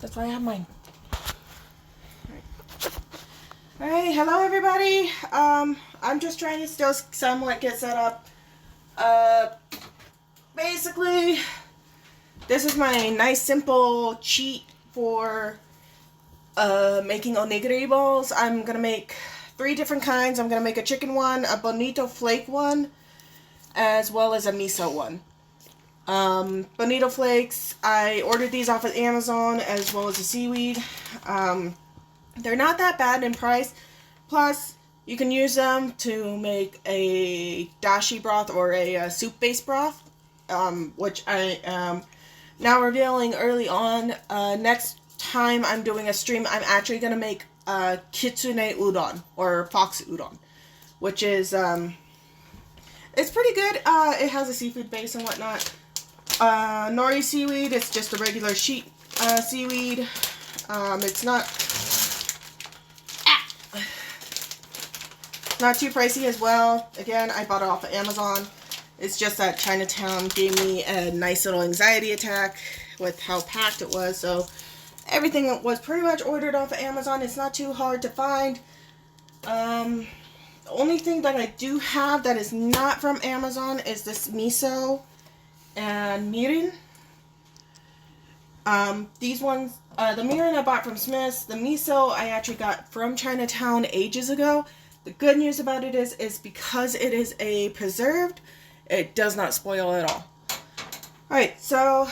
That's why I have mine. Alright, hello everybody. I'm just trying to still somewhat get set up. Basically, this is my nice simple cheat for making onigiri balls. I'm gonna make 3 different kinds. I'm gonna make a chicken one, a bonito flake one, as well as a miso one. Bonito flakes, I ordered these off of Amazon, as well as the seaweed. They're not that bad in price. Plus, you can use them to make a dashi broth or a soup-based broth, which I am now revealing early on. Next time I'm doing a stream, I'm actually going to make kitsune udon, or fox udon, which is, it's pretty good. It has a seafood base and whatnot. Nori seaweed, it's just a regular sheet seaweed. It's not too pricey as well. Again, I bought it off of Amazon. It's just that Chinatown gave me a nice little anxiety attack with how packed it was. So everything was pretty much ordered off of Amazon. It's not too hard to find. The only thing that I do have that is not from Amazon is this miso and mirin. These ones, the mirin I bought from Smith's. The miso I actually got from Chinatown ages ago. The good news about it is because it is a preserved, it does not spoil at all. Alright, so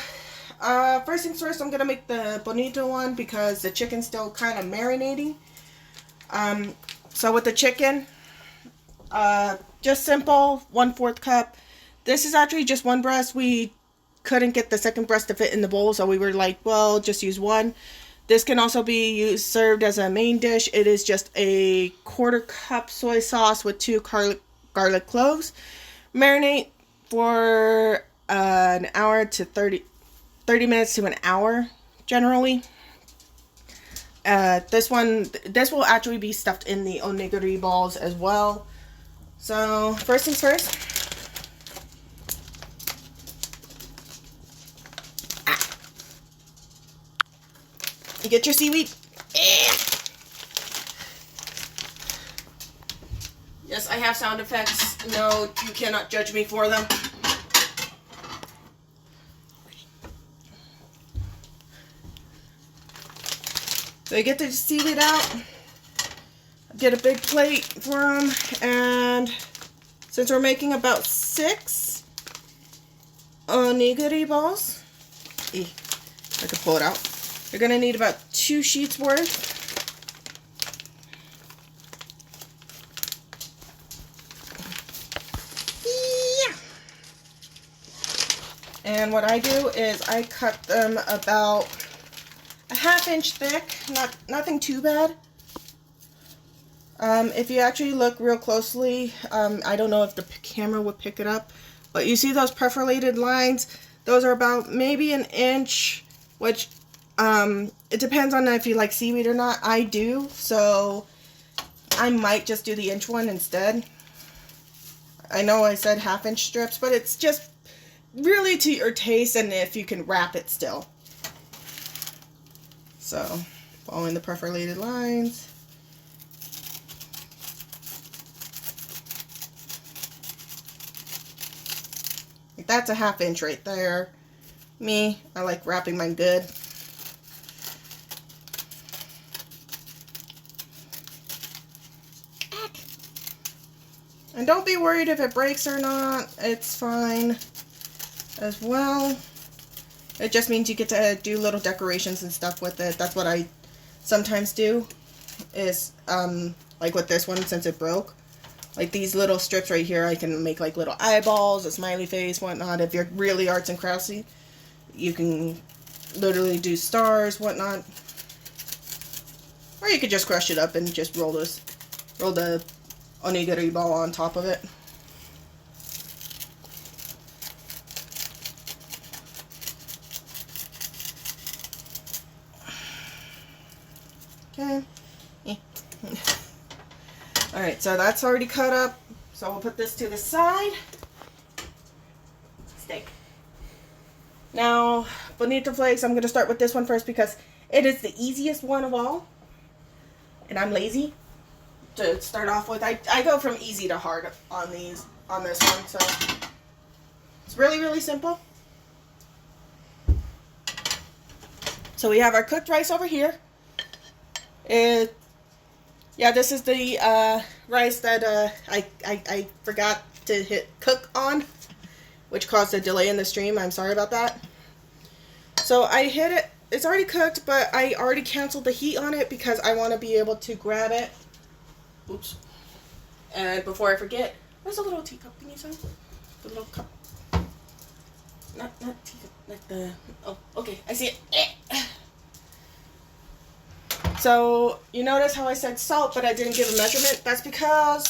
first things first, I'm going to make the bonito one because the chicken's still kind of marinating. So with the chicken, just simple, 1/4 cup. This is actually just one breast. We couldn't get the second breast to fit in the bowl, so we were like, well, just use one. This can also be served as a main dish. It is just a 1/4 cup soy sauce with 2 garlic cloves. Marinate for an hour to 30 minutes to an hour, generally. This will actually be stuffed in the onigiri balls as well. So, first things first. You get your seaweed. Yes, I have sound effects. No, you cannot judge me for them. So you get the seaweed out. Get a big plate for them. And since we're making about 6 onigiri balls, I can pull it out. You're going to need about 2 sheets worth. Yeah. And what I do is I cut them about a 1/2 inch thick, nothing too bad. If you actually look real closely, I don't know if the camera would pick it up, but you see those perforated lines? Those are about maybe 1 inch, which it depends on if you like seaweed or not. I do, so I might just do the inch one instead. I know I said 1/2 inch strips, but it's just really to your taste and if you can wrap it still. So, following the perforated lines. That's a 1/2 inch right there. Me, I like wrapping mine good. And don't be worried if it breaks or not. It's fine as well. It just means you get to do little decorations and stuff with it. That's what I sometimes do. Is like with this one, since it broke. Like these little strips right here, I can make like little eyeballs, a smiley face, whatnot. If you're really arts and craftsy, you can literally do stars, whatnot. Or you could just crush it up and just roll the onigiri ball on top of it. Okay. Alright, so that's already cut up. So we'll put this to the side. Steak. Now, bonito flakes, I'm going to start with this one first because It is the easiest one of all. And I'm lazy to start off with. I go from easy to hard on this one. So it's really, really simple. So we have our cooked rice over here. Yeah, this is the rice that I forgot to hit cook on, which caused a delay in the stream. I'm sorry about that. So I hit it. It's already cooked, but I already canceled the heat on it because I want to be able to grab it. Oops. And before I forget, where's a little teacup? Can you say? The little cup. Not teacup, like the... Oh, okay. I see it. So, you notice how I said salt, but I didn't give a measurement? That's because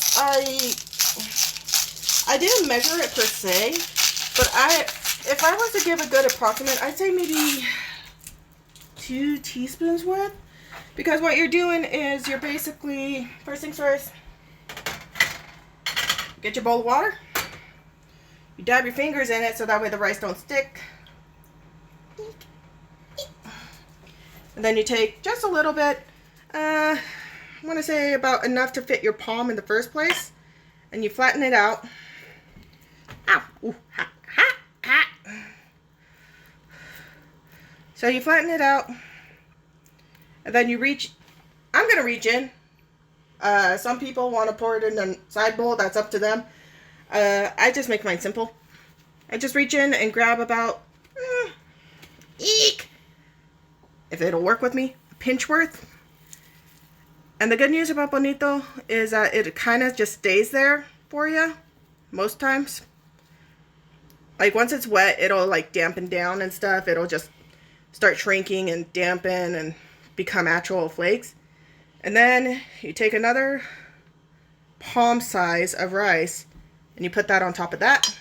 I didn't measure it per se, but if I was to give a good approximate, I'd say maybe 2 teaspoons worth. Because what you're doing is you're basically, first things first, get your bowl of water, you dab your fingers in it so that way the rice don't stick. And then you take just a little bit, I want to say about enough to fit your palm in the first place, and you flatten it out. Ow! Ooh, ha, ha, ha. So you flatten it out, and then you reach, I'm going to reach in. Some people want to pour it in a side bowl, that's up to them. I just make mine simple. I just reach in and grab about, eek! If it'll work with me, a pinch worth. And the good news about bonito is that it kind of just stays there for you most times. Like once it's wet, it'll like dampen down and stuff. It'll just start shrinking and dampen and become actual flakes. And then you take another palm size of rice and you put that on top of that.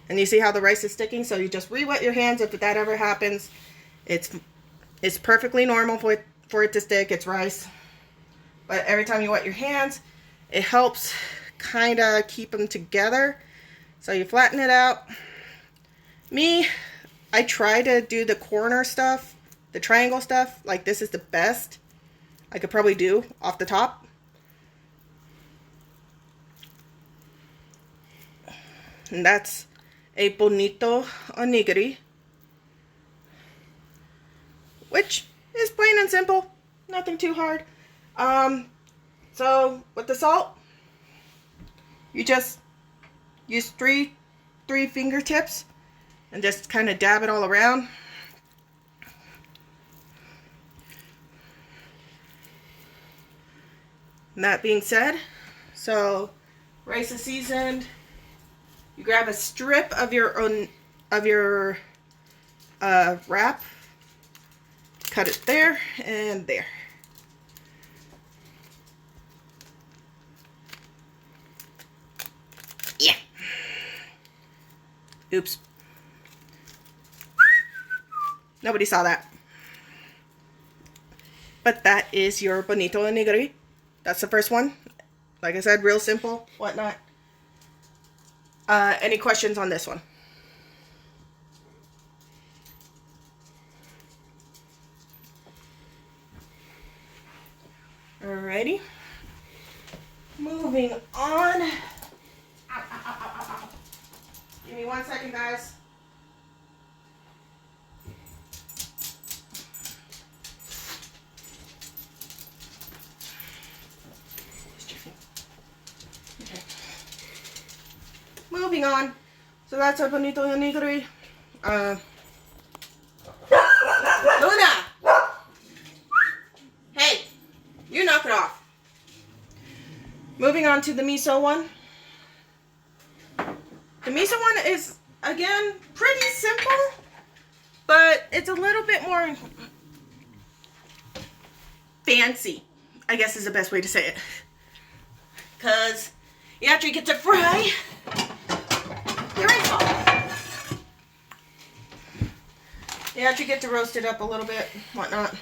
And you see how the rice is sticking? So you just re-wet your hands if that ever happens. It's perfectly normal for it to stick. It's rice. But every time you wet your hands, it helps kind of keep them together. So you flatten it out. Me, I try to do the corner stuff, the triangle stuff. Like this is the best I could probably do off the top. And that's a bonito onigiri, which is plain and simple, nothing too hard. So with the salt, you just use three fingertips and just kind of dab it all around. And that being said, so rice is seasoned. You grab a strip of your wrap, cut it there and there. Yeah. Oops. Nobody saw that. But that is your bonito onigiri. That's the first one. Like I said, real simple, whatnot. Any questions on this one? Alrighty. Moving on. Ow, ow, ow, ow, ow. Give me 1 second, guys. Okay. Moving on. So that's our bonito onigiri. Luna! Hey! You knock it off. Moving on to the miso one. The miso one is, again, pretty simple, but it's a little bit more fancy, I guess is the best way to say it. Because you actually get to fry your rice ball. You actually get to roast it up a little bit, whatnot.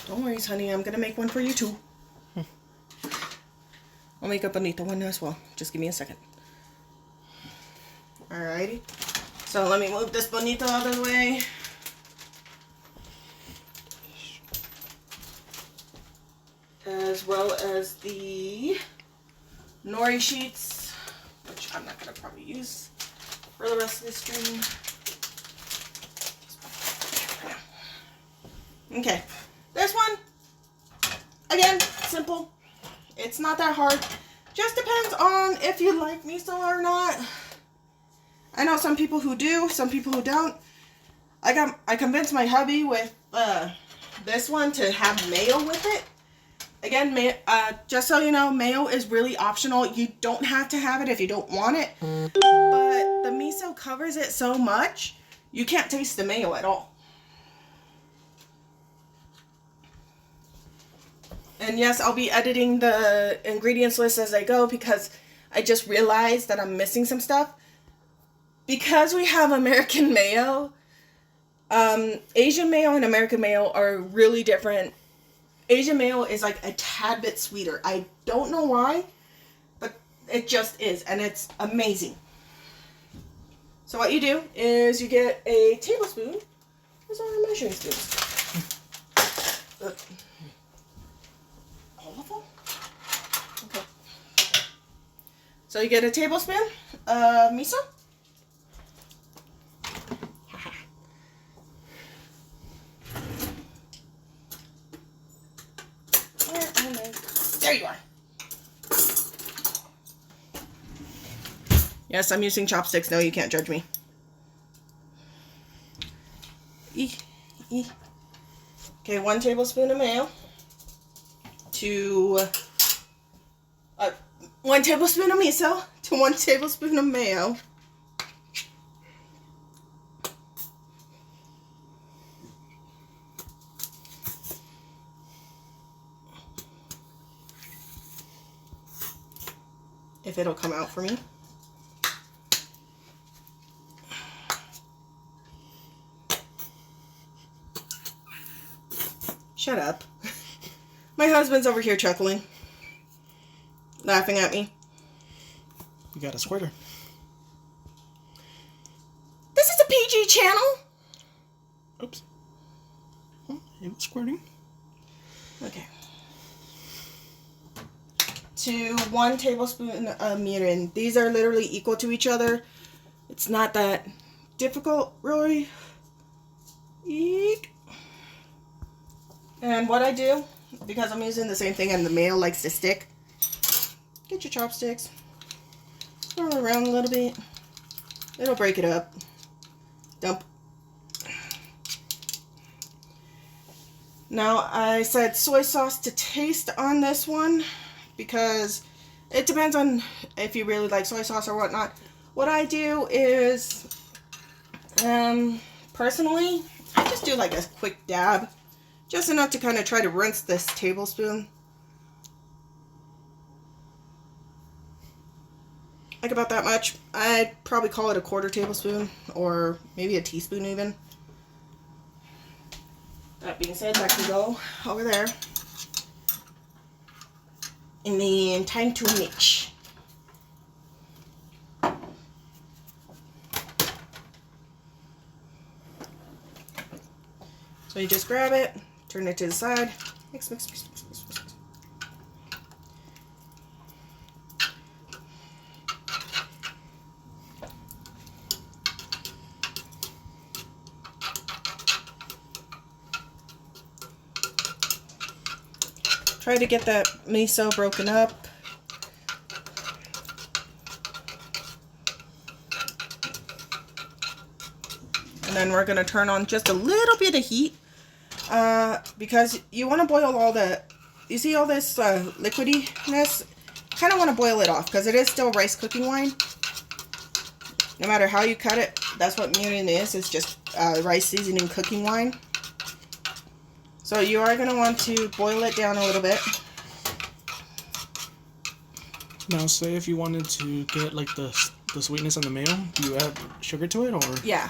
Don't worry, honey, I'm going to make one for you too. I'll make a bonito one as well. Just give me a second. Alrighty. So let me move this bonito out of the way. as well as the nori sheets, which I'm not going to probably use for the rest of this stream. Okay, this one, again, simple. It's not that hard. Just depends on if you like miso or not. I know some people who do, some people who don't. I convinced my hubby with this one to have mayo with it. Again, just so you know, mayo is really optional. You don't have to have it if you don't want it. But the miso covers it so much, you can't taste the mayo at all. And yes, I'll be editing the ingredients list as I go because I just realized that I'm missing some stuff. Because we have American mayo, Asian mayo and American mayo are really different. Asian mayo is like a tad bit sweeter. I don't know why, but it just is, and it's amazing. So what you do is you get a tablespoon. Where's our measuring spoons? All of them? Okay. So you get a tablespoon of miso. There you are. Yes, I'm using chopsticks. No, you can't judge me. Okay, 1 tablespoon of mayo. 1 tablespoon of miso to 1 tablespoon of mayo. If it'll come out for me. Shut up. My husband's over here chuckling. Laughing at me. You got a squirter. This is a PG channel. Oops. Oh, it was squirting. Okay. To 1 tablespoon of mirin. These are literally equal to each other. It's not that difficult, really. Eek. And what I do, because I'm using the same thing and the mayo likes to stick, get your chopsticks, swirl it around a little bit. It'll break it up. Dump. Now, I said soy sauce to taste on this one because it depends on if you really like soy sauce or whatnot. What I do is, personally, I just do like a quick dab. Just enough to kind of try to rinse this tablespoon. Like about that much. I'd probably call it a 1/4 tablespoon or maybe a teaspoon even. That being said, that can go over there. And then time to mix. So you just grab it, turn it to the side, mix, mix, mix, mix, mix, mix. Try to get that miso broken up. And then we're going to turn on just a little bit of heat. Because you want to boil all the, you see all this liquidiness? Kind of want to boil it off because it is still rice cooking wine. No matter how you cut it, that's what mirin is. It's just rice seasoning cooking wine. So you are going to want to boil it down a little bit. Now, say if you wanted to get like the sweetness on the mayo, do you add sugar to it or? Yeah.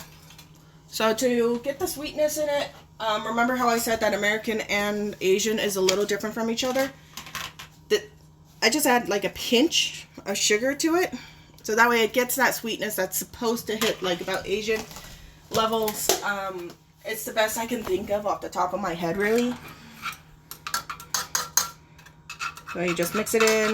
So to get the sweetness in it, remember how I said that American and Asian is a little different from each other? I just add like a pinch of sugar to it. So that way it gets that sweetness that's supposed to hit like about Asian levels. It's the best I can think of off the top of my head, really. So you just mix it in.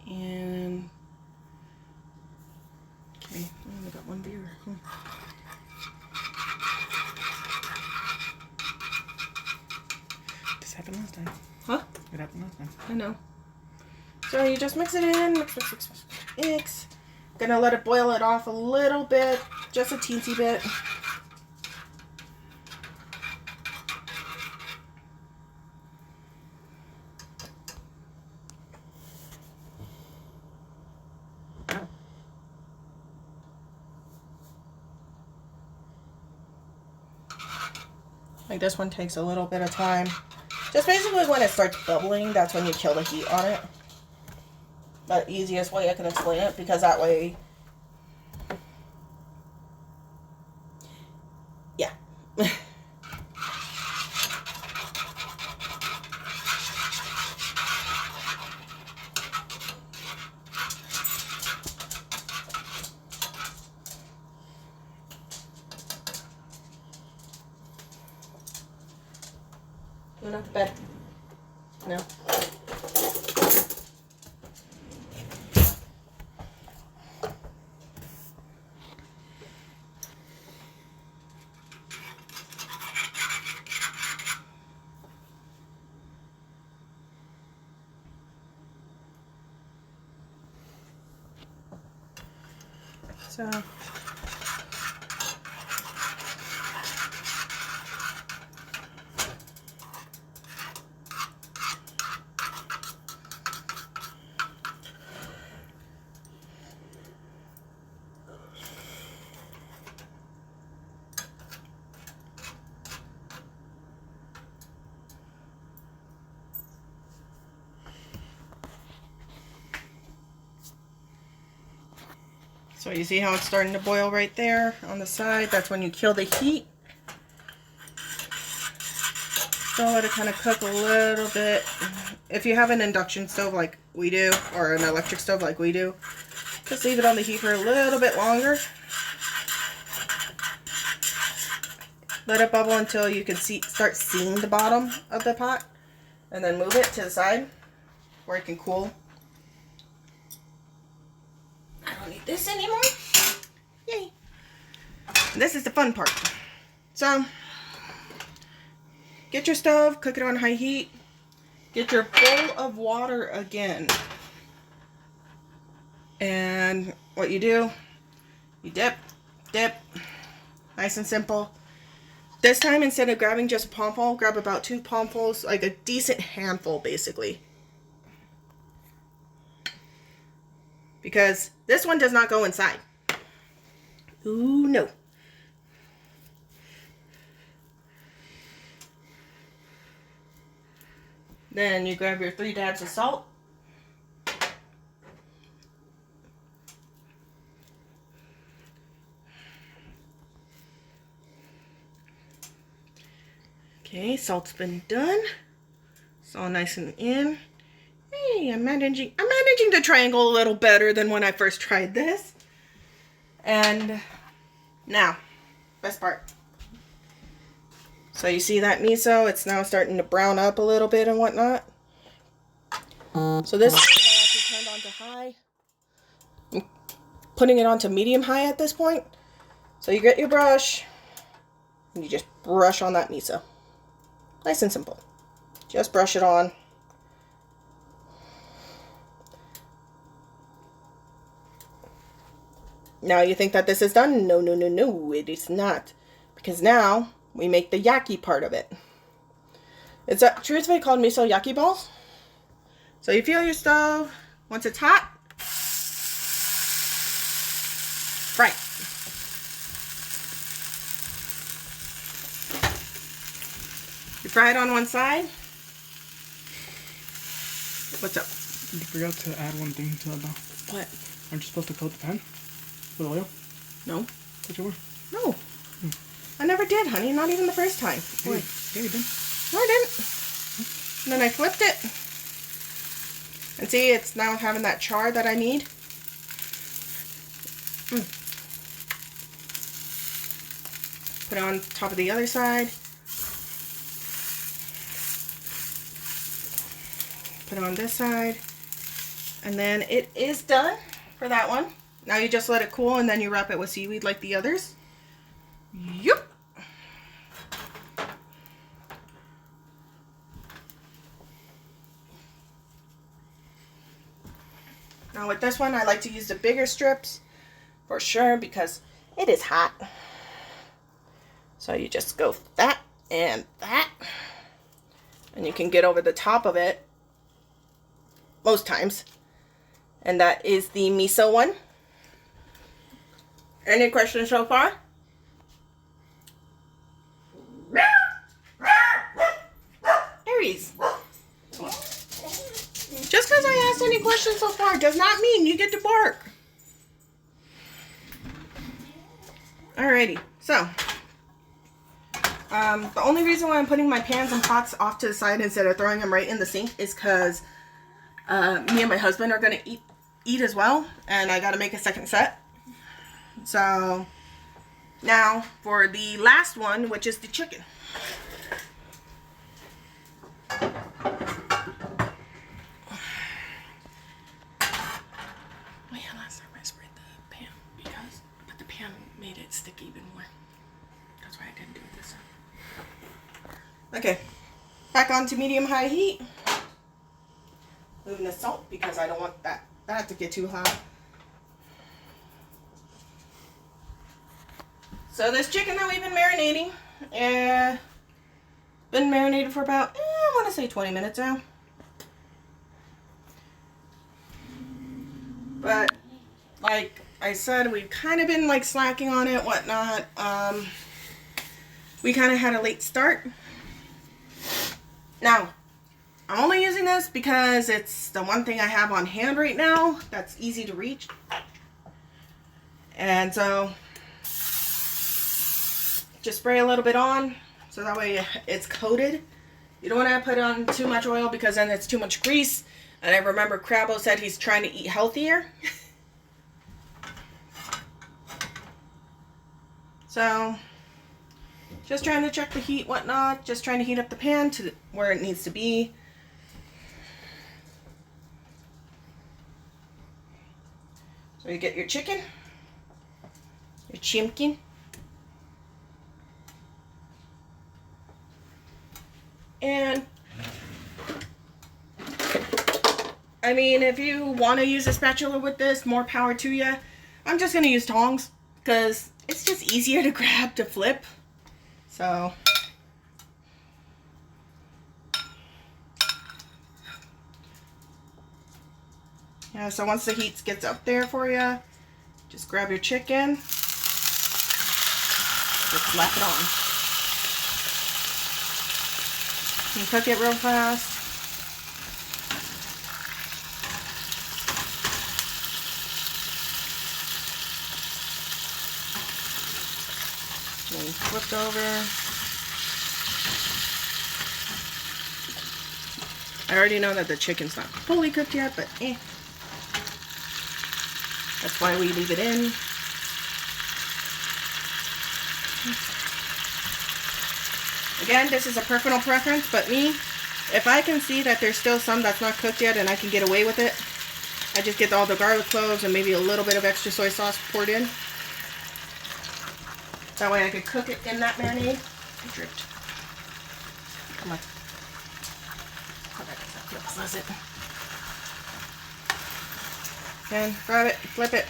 And okay, I only got one beer. This happened last time. Huh? It happened last time. I know. So you just mix it in, mix. Gonna let it boil it off a little bit, just a teensy bit. Like this one takes a little bit of time. Just basically when it starts bubbling, that's when you kill the heat on it. But easiest way I can explain it, because that way, yeah. Not to bed. No. So So you see how it's starting to boil right there on the side? That's when you kill the heat. So let it kind of cook a little bit. If you have an induction stove like we do, or an electric stove like we do, just leave it on the heat for a little bit longer. Let it bubble until you can start seeing the bottom of the pot, and then move it to the side where it can cool. I don't need this anymore. Yay. This is the fun part. So, get your stove, cook it on high heat. Get your bowl of water again. And what you do, you dip, nice and simple. This time, instead of grabbing just a palmful, grab about 2 palmfuls, like a decent handful, basically. Because this one does not go inside. Ooh, no. Then you grab your 3 dabs of salt. Okay, salt's been done. It's all nice and in. Hey, I'm managing the triangle a little better than when I first tried this. And now, best part. So you see that miso? It's now starting to brown up a little bit and whatnot. So this is actually turned on to high. I'm putting it onto medium high at this point. So you get your brush and you just brush on that miso. Nice and simple. Just brush it on. Now you think that this is done? No, no, no, no, it is not. Because now we make the yaki part of it. It's truthfully called miso yaki balls. So you feel your stove. Once it's hot, fry it. You fry it on one side. What's up? You forgot to add one thing to the... What? Aren't you supposed to coat the pan with oil? No. But you were. No. I never did, honey. Not even the first time. Yeah, you did. No, I didn't. And then I flipped it. And see, it's now having that char that I need. Put it on top of the other side. Put it on this side. And then it is done for that one. Now you just let it cool and then you wrap it with seaweed like the others. Yup. Now with this one, I like to use the bigger strips for sure because it is hot. So you just go that and that. And you can get over the top of it most times. And that is the miso one. Any questions so far? Aries. Just because I asked any questions so far does not mean you get to bark. Alrighty, so the only reason why I'm putting my pans and pots off to the side instead of throwing them right in the sink is because me and my husband are gonna eat as well, and I gotta make a second set. So now for the last one, which is the chicken. Last time I sprayed the pan but the pan made it stick even more. That's why I didn't do it this time. Okay, back on to medium-high heat. Moving the salt because I don't want that to get too hot. So this chicken that we've been marinating, been marinated for about, I want to say 20 minutes now. But like I said, we've kind of been like slacking on it, whatnot. We kind of had a late start. Now, I'm only using this because it's the one thing I have on hand right now that's easy to reach. And so, just spray a little bit on so that way it's coated. You don't want to put on too much oil because then it's too much grease. And I remember Crabbo said he's trying to eat healthier. So, just trying to check the heat, whatnot. Just trying to heat up the pan to where it needs to be. So you get your chicken, your chimkin, and I mean, if you want to use a spatula with this, more power to you. I'm just going to use tongs because it's just easier to grab to flip. So yeah, so once the heat gets up there for you, just grab your chicken, just slap it on. You can cook it real fast. And flipped over. I already know that the chicken's not fully cooked yet, but that's why we leave it in. Again, this is a personal preference, but me, if I can see that there's still some that's not cooked yet and I can get away with it, I just get all the garlic cloves and maybe a little bit of extra soy sauce poured in. That way I could cook it in that marinade. It dripped. Come on. Close it. And grab it, flip it.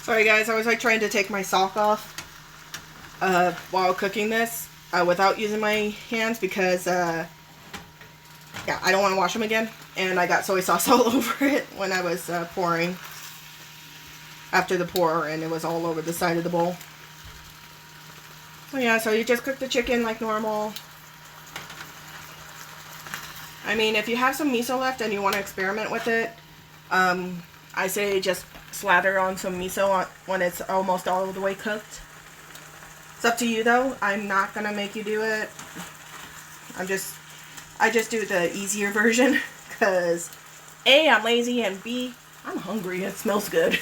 Sorry guys, I was like trying to take my sock off while cooking this without using my hands because yeah, I don't want to wash them again, and I got soy sauce all over it when I was pouring after the pour, and it was all over the side of the bowl. So yeah, so you just cook the chicken like normal. I mean, if you have some miso left and you want to experiment with it, I say just slather on some miso when it's almost all the way cooked. It's up to you though. I'm not gonna make you do it. I just do the easier version because A, I'm lazy, and B, I'm hungry. It smells good.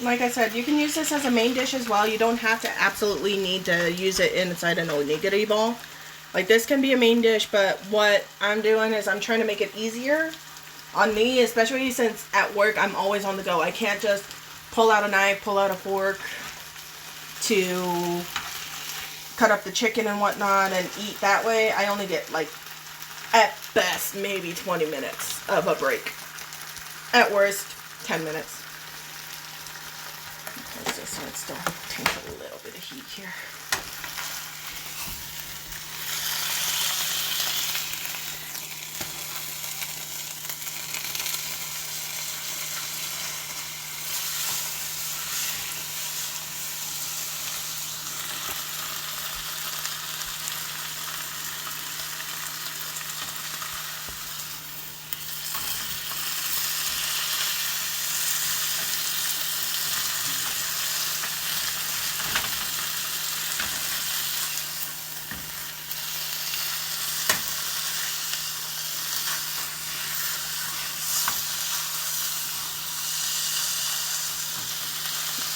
Like I said, you can use this as a main dish as well. You don't have to absolutely need to use it inside an onigiri ball. Like, this can be a main dish, but what I'm doing is I'm trying to make it easier on me, especially since at work I'm always on the go. I can't just pull out a knife, pull out a fork to cut up the chicken and whatnot and eat that way. I only get, like, at best, maybe 20 minutes of a break. At worst, 10 minutes. So it still takes a little bit of heat here.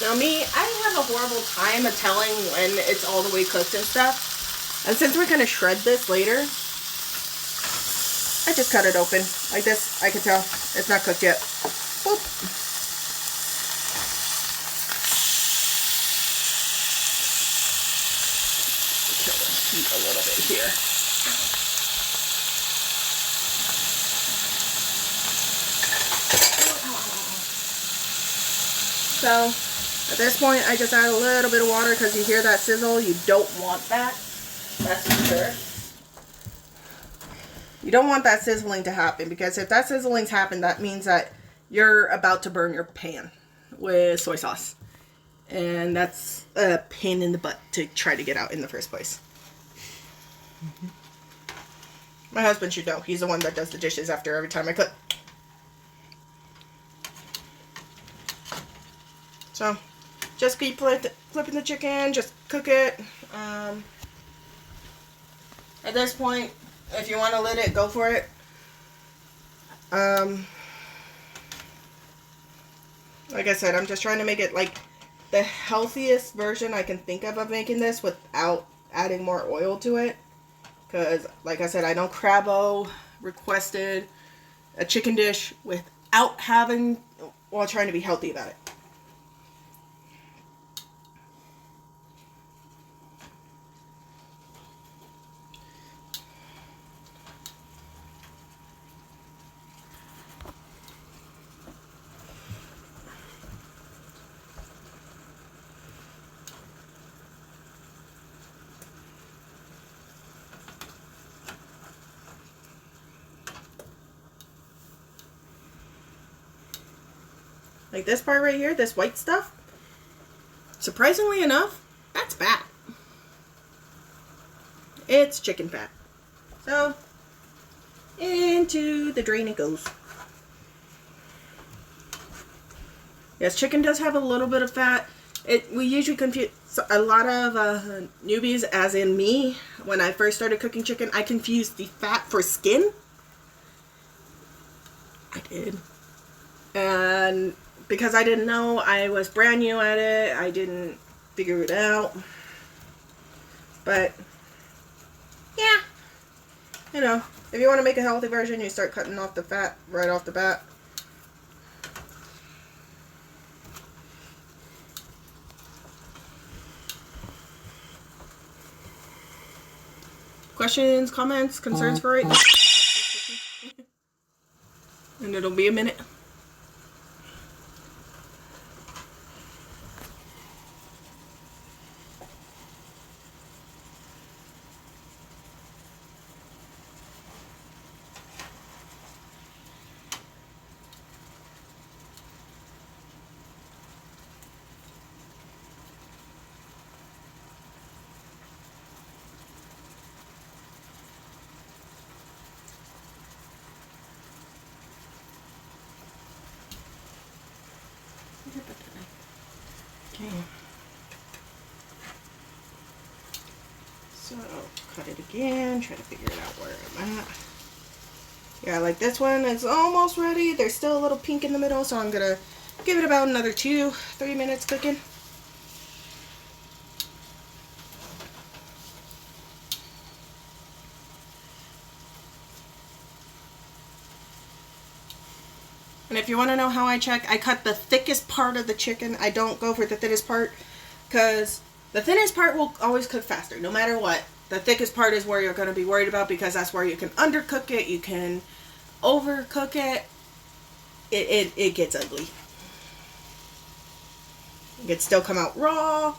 Now me, I have a horrible time of telling when it's all the way cooked and stuff. And since we're going to shred this later, I just cut it open. Like this, I can tell it's not cooked yet. Boop. Kill the heat a little bit here. So, at this point, I just add a little bit of water because you hear that sizzle. You don't want that. That's for sure. You don't want that sizzling to happen, because if that sizzling's happened, that means that you're about to burn your pan with soy sauce. And that's a pain in the butt to try to get out in the first place. My husband should know. He's the one that does the dishes after every time I cook. So, just keep flipping the chicken, just cook it. At this point, if you want to let it, go for it. Like I said, I'm just trying to make it like the healthiest version I can think of making this without adding more oil to it. Because, like I said, I know Crabbo requested a chicken dish without having, while trying to be healthy about it. Like this part right here, this white stuff, surprisingly enough, that's fat. It's chicken fat. So, into the drain it goes. Yes, chicken does have a little bit of fat. We usually confuse a lot of newbies, as in me, when I first started cooking chicken, I confused the fat for skin. I did. And because I didn't know. I was brand new at it. I didn't figure it out. But, yeah. You know, if you want to make a healthy version, you start cutting off the fat right off the bat. Questions, comments, concerns for it? And it'll be a minute. Okay. So, cut it again, try to figure it out where I'm at. Yeah, like this one is almost ready. There's still a little pink in the middle, so I'm gonna give it about another 2-3 minutes cooking. And if you want to know how I check, I cut the thickest part of the chicken. I don't go for the thinnest part because the thinnest part will always cook faster, no matter what. The thickest part is where you're going to be worried about because that's where you can undercook it, you can overcook it. It gets ugly. It can still come out raw.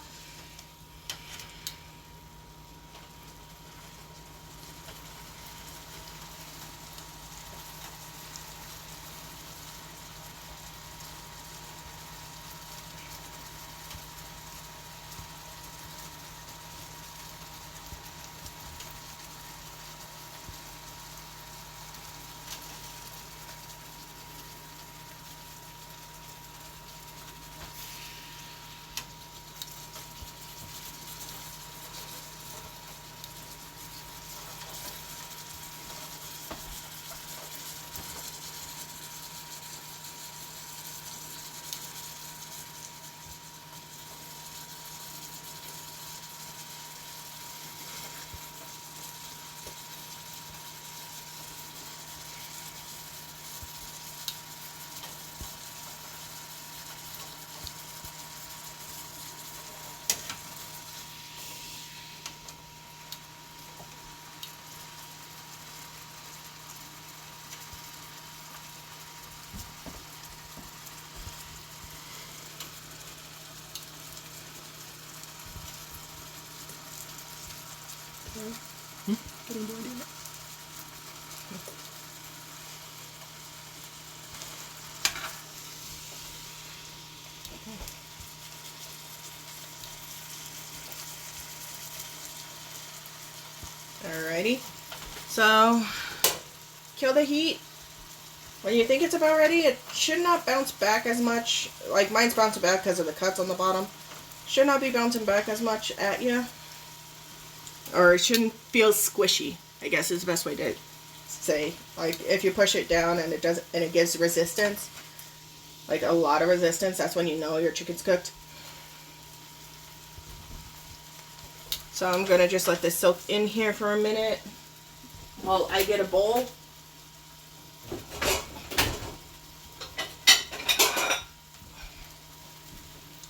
Alrighty. So, kill the heat. When you think it's about ready, it should not bounce back as much. Like mine's bouncing back because of the cuts on the bottom. Should not be bouncing back as much at you. Or it shouldn't feel squishy, I guess is the best way to say. Like if you push it down and it gives resistance, like a lot of resistance, that's when you know your chicken's cooked. So I'm gonna just let this soak in here for a minute while I get a bowl.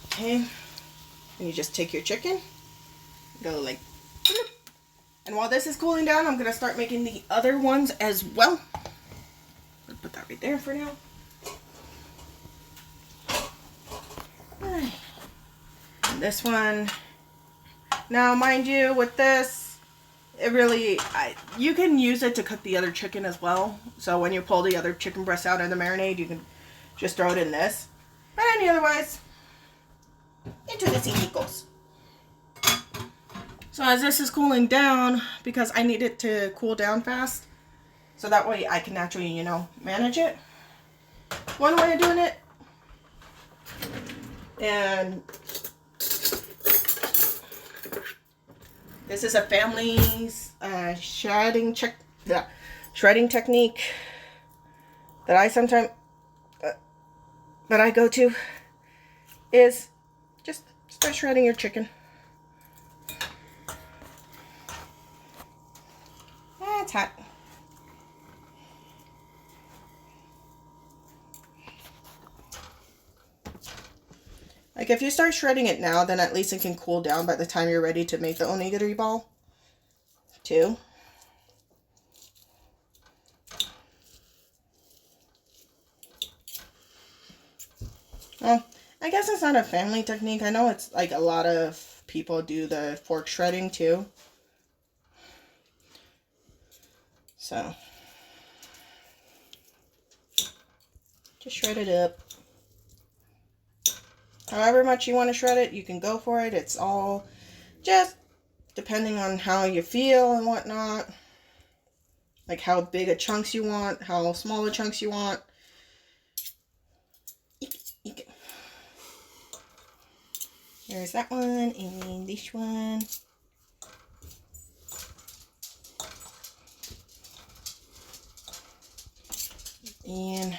Okay, and you just take your chicken, go like, and while this is cooling down, I'm gonna start making the other ones as well. I'll put that right there for now. And this one, now mind you, with this, it really, you can use it to cook the other chicken as well. So when you pull the other chicken breast out of the marinade, you can just throw it in this. But any otherwise, into the sink it goes. So as this is cooling down, because I need it to cool down fast, so that way I can naturally, you know, manage it. One way of doing it, and this is a family's shredding technique that I sometimes that I go to is just start shredding your chicken. It's hot. Like if you start shredding it now, then at least it can cool down by the time you're ready to make the onigiri ball too. Well, I guess it's not a family technique. I know it's like a lot of people do the fork shredding too. So, just shred it up. However much you want to shred it, you can go for it. It's all just depending on how you feel and whatnot. Like how big a chunks you want, how small the chunks you want. There's that one and this one. And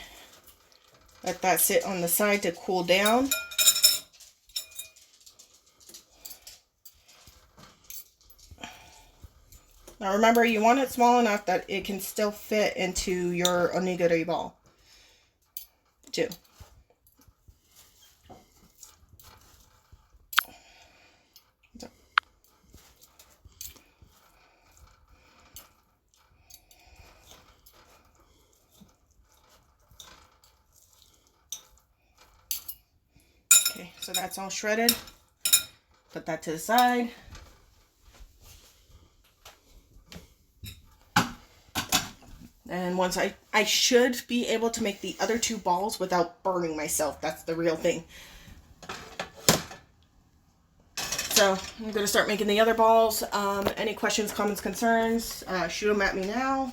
let that sit on the side to cool down. Now remember, you want it small enough that it can still fit into your onigiri ball, too. Okay, so that's all shredded. Put that to the side. And once I should be able to make the other two balls without burning myself. That's the real thing. So I'm going to start making the other balls. Any questions, comments, concerns, shoot them at me now.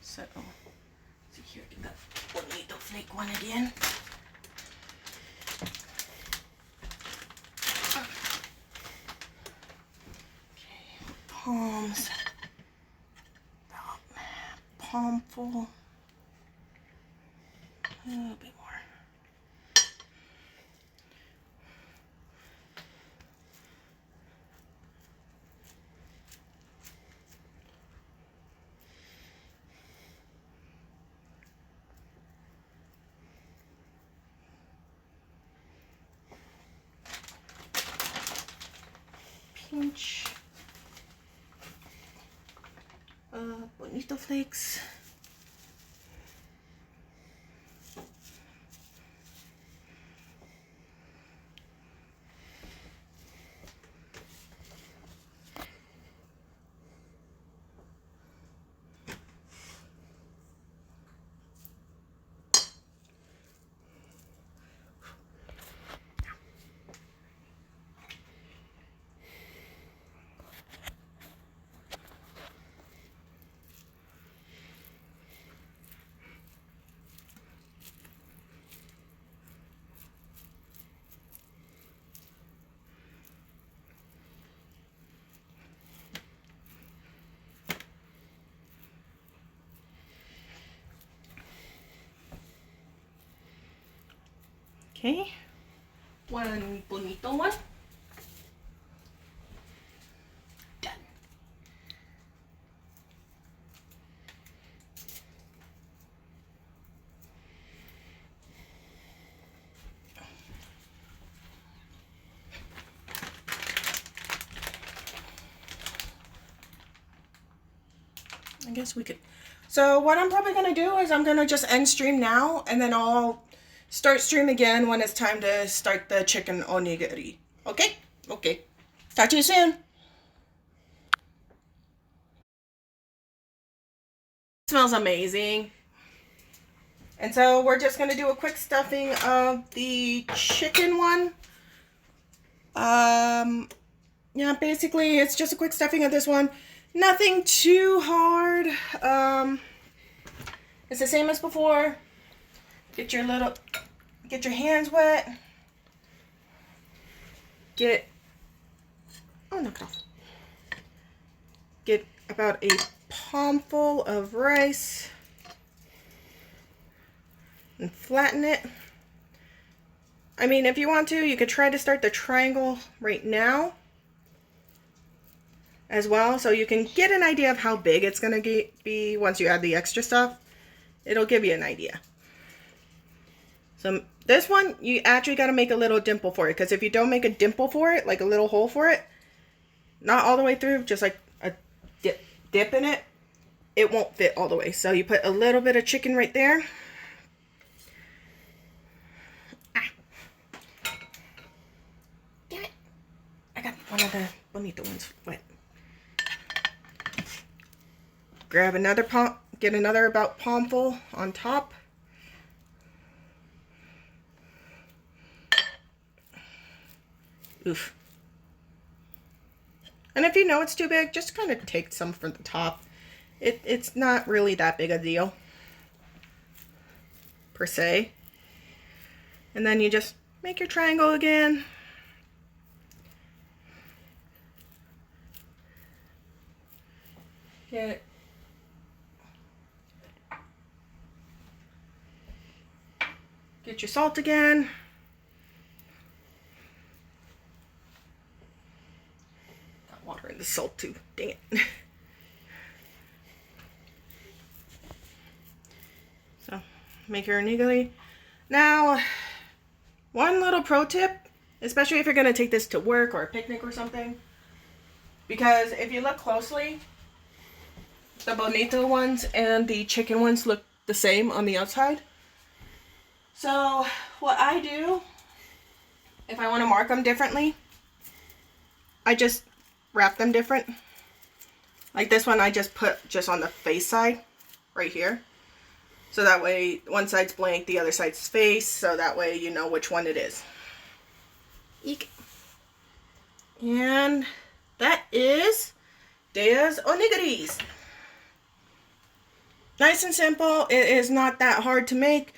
So, see here, get that bonito flake one again. Palms, about palm full, a little bit more. Pinch. Bonito flakes. Okay, one bonito one. Done. I guess we could. So what I'm probably going to do is I'm going to just end stream now, and then I'll start stream again when it's time to start the chicken onigiri. Okay? Okay. Talk to you soon. Smells amazing. And so we're just going to do a quick stuffing of the chicken one. Yeah, basically it's just a quick stuffing of this one. Nothing too hard. It's the same as before. Get your hands wet. Oh, knock it off. Get about a palmful of rice and flatten it. I mean, if you want to, you could try to start the triangle right now as well, so you can get an idea of how big it's going to be once you add the extra stuff. It'll give you an idea. So this one, you actually got to make a little dimple for it, because if you don't make a dimple for it, like a little hole for it, not all the way through, just like a dip in it, it won't fit all the way. So you put a little bit of chicken right there. Damn it. I got one of the bonito ones wet. Grab another palm, get another about palmful on top. Oof. And if you know it's too big, just kind of take some from the top. It's not really that big a deal, per se. And then you just make your triangle again. Get your salt again. Got water in the salt too. Dang it. So, make your onigiri. Now, one little pro tip, especially if you're going to take this to work or a picnic or something, because if you look closely, the bonito ones and the chicken ones look the same on the outside. So what I do, if I want to mark them differently, I just wrap them different. Like this one, I just put just on the face side, right here. So that way, one side's blank, the other side's face, so that way you know which one it is. Eek. And that is Deye's onigiris. Nice and simple. It is not that hard to make.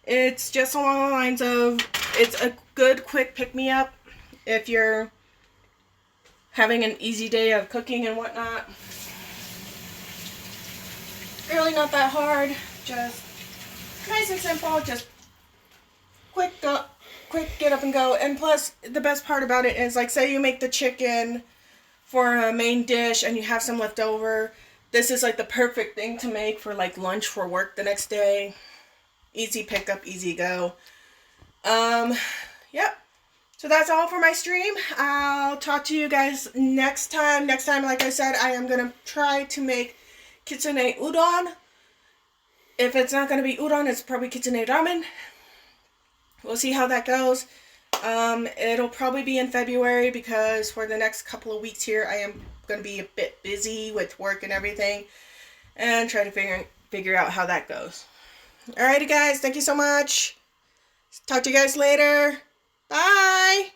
It's just along the lines of, it's a good quick pick-me-up if you're having an easy day of cooking and whatnot. Really not that hard. Just nice and simple. Just quick get up and go. And plus, the best part about it is, like, say you make the chicken for a main dish and you have some left over. This is like the perfect thing to make for like lunch for work the next day. Easy pickup, easy go. Yep. So that's all for my stream. I'll talk to you guys next time. Next time, like I said, I am going to try to make kitsune udon. If it's not going to be udon, it's probably kitsune ramen. We'll see how that goes. It'll probably be in February, because for the next couple of weeks here, I am going to be a bit busy with work and everything, and try to figure out how that goes. Alrighty guys, thank you so much. Talk to you guys later. Bye.